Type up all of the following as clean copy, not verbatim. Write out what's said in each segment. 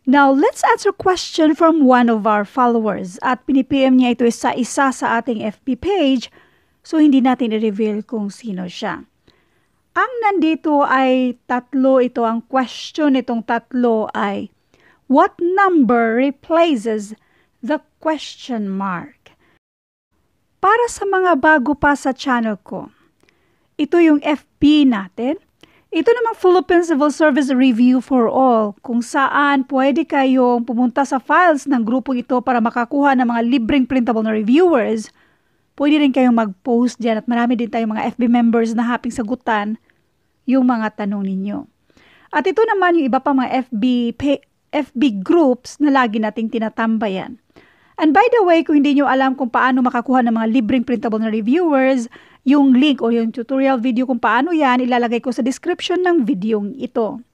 Now, let's answer question from one of our followers. At pinipm niya ito sa isa sa ating FB page, so hindi natin i-reveal kung sino siya. Ang nandito ay tatlo ito. Ang question itong tatlo ay, what number replaces the question mark? Para sa mga bago pa sa channel ko, ito yung FB natin. Ito namang Philippine Civil Service Review for All, kung saan pwede kayong pumunta sa files ng grupong ito para makakuha ng mga libreng printable na reviewers. Pwede rin kayong mag-post dyan at marami din tayong mga FB members na haping sagutan yung mga tanong ninyo. At ito naman yung iba pa mga FB groups na lagi nating tinatambayan. And by the way, kung hindi nyo alam kung paano makakuha ng mga libreng printable na reviewers, yung link o yung tutorial video kung paano yan, ilalagay ko sa description ng video ito.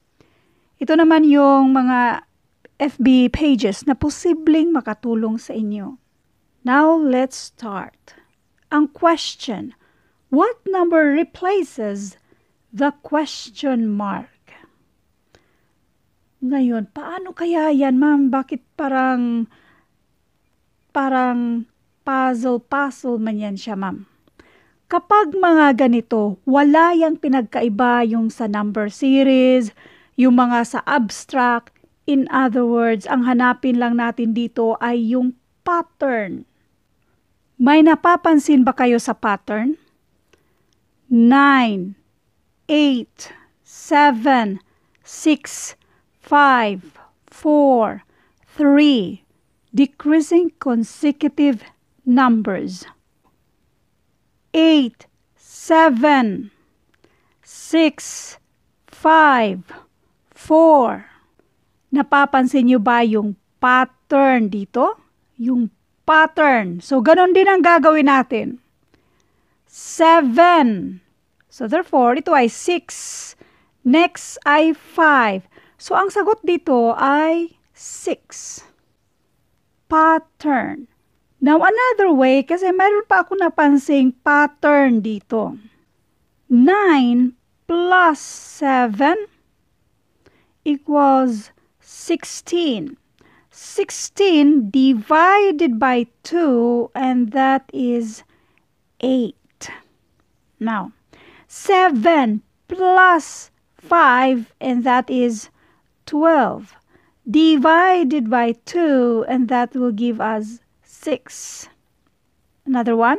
Ito naman yung mga FB pages na posibleng makatulong sa inyo. Now, let's start. Ang question, what number replaces the question mark? Ngayon, paano kaya yan, ma'am? Bakit parang puzzle man yan siya, ma'am? Kapag mga ganito, wala yang pinagkaiba yung sa number series, yung mga sa abstract. In other words, ang hanapin lang natin dito ay yung pattern. May napapansin ba kayo sa pattern? 9, 8, 7, 6, 5, 4, 3, decreasing consecutive numbers. 8, 7, 6, 5, 4. Napapansin niyo ba yung pattern dito? Yung pattern. So, ganon din ang gagawin natin. 7. So, therefore, ito ay 6. Next ay 5. So, ang sagot dito ay 6. Pattern. Now, another way, kasi mayroon pa ako napansing pattern dito. 9 plus 7 equals 16. 16 divided by 2, and that is 8. Now, 7 plus 5, and that is 12. Divided by 2, and that will give us 6. Another one.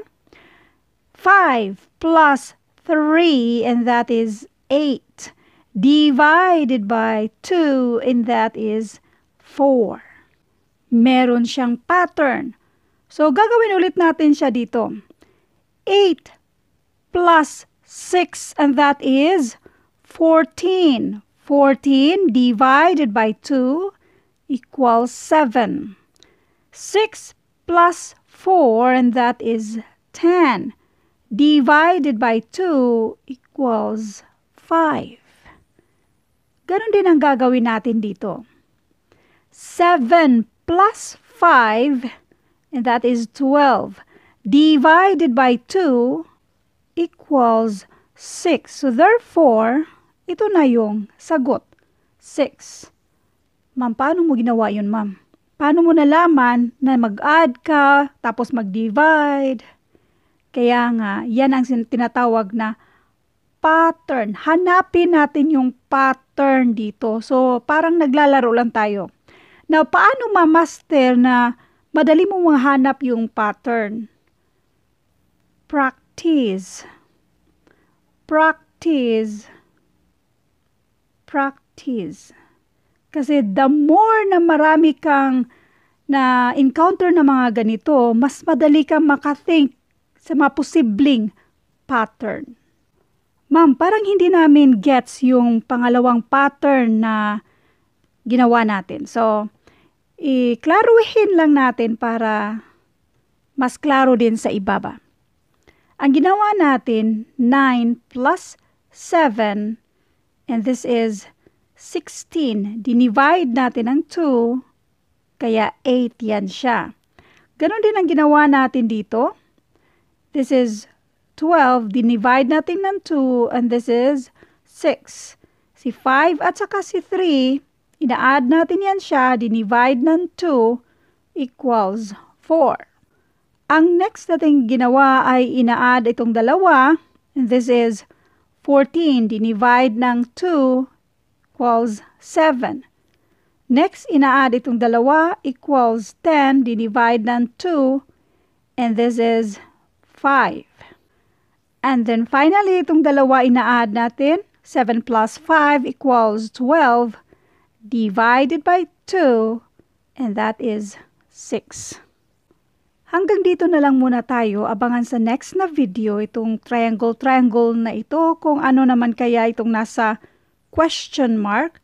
5 plus 3, and that is 8. Divided by 2, and that is 4. Meron siyang pattern. So, gagawin ulit natin siya dito. 8 plus 6, and that is 14. 14 divided by 2 equals 7. 6 plus 4, and that is 10. Divided by 2 equals 5. Ganon din ang gagawin natin dito. 7 plus 5, and that is 12. Divided by 2 equals 6. So therefore, ito na yung sagot. 6. Ma'am, paano mo ginawa yun, ma'am? Paano mo nalaman na mag-add ka, tapos mag-divide? Kaya nga, yan ang tinatawag na pattern. Hanapin natin yung pattern dito. So, parang naglalaro lang tayo. Now, paano ma-master na madali mo mahanap yung pattern? Practice. Practice. Practice. Kasi the more na marami kang na-encounter na mga ganito, mas madali kang makathink sa mga posibleng pattern. Ma'am, parang hindi namin gets yung pangalawang pattern na ginawa natin. So, iklaruhin lang natin para mas klaro din sa ibaba. Ang ginawa natin, 9 plus 7, and this is 16. Dinivide natin ang 2, kaya 8 yan siya. Ganon din ang ginawa natin dito. This is 12, dinivide natin ng 2, and this is 6. Si 5 at saka si 3 ina-add natin yan siya, dinivide ng 2 equals 4. Ang next natin ginawa ay ina-add itong dalawa, and this is 14, dinivide ng 2 equals 7. Next, ina-add itong dalawa equals 10, dinivide ng 2, and this is 5. And then finally, itong dalawa ina-add natin, 7 plus 5 equals 12, divided by 2, and that is 6. Hanggang dito na lang muna tayo. Abangan sa next na video itong triangle na ito, kung ano naman kaya itong nasa question mark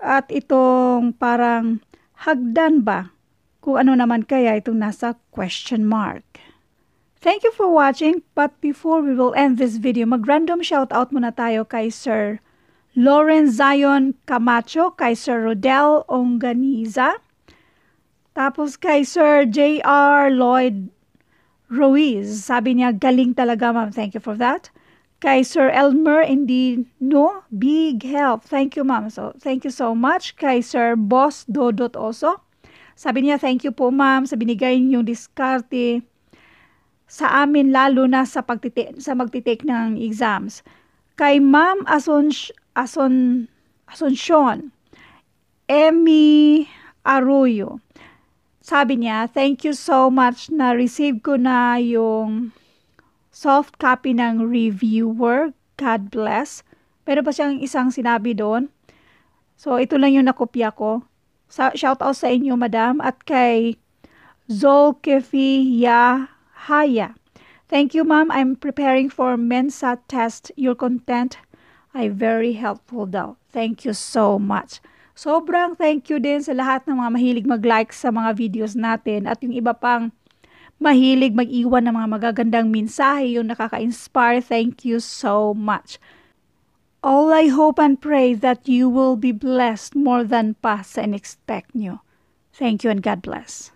at itong parang hagdan ba, kung ano naman kaya itong nasa question mark. Thank you for watching, but before we will end this video, mag-random shoutout muna tayo kay Sir Lawrence Zion Camacho, kay Sir Rodel Onganiza, tapos kay Sir J.R. Lloyd Ruiz. Sabi niya, galing talaga ma'am. Thank you for that. Kay Sir Elmer Indino, big help. Thank you ma'am. So, thank you so much. Kay Sir Boss Dodot also. Sabi niya, thank you po ma'am sa binigay niyong diskarte sa amin, lalo na sa magtitake ng exams. Kay Ma'am Asuncion Emmy Arroyo. Sabi niya, thank you so much na receive ko na yung soft copy ng reviewer. God bless. Pero pa siyang isang sinabi doon. So, ito lang yung nakopya ko. Shout out sa inyo, madam. At kay Zolkefi Yahaya. Thank you, ma'am. I'm preparing for Mensa test. Your content ay very helpful daw. Thank you so much. Sobrang thank you din sa lahat ng mga mahilig mag-like sa mga videos natin at yung iba pang mahilig mag-iwan ng mga magagandang mensahe, yung nakaka-inspire. Thank you so much. All I hope and pray that you will be blessed more than pa sa in-expect nyo. Thank you and God bless.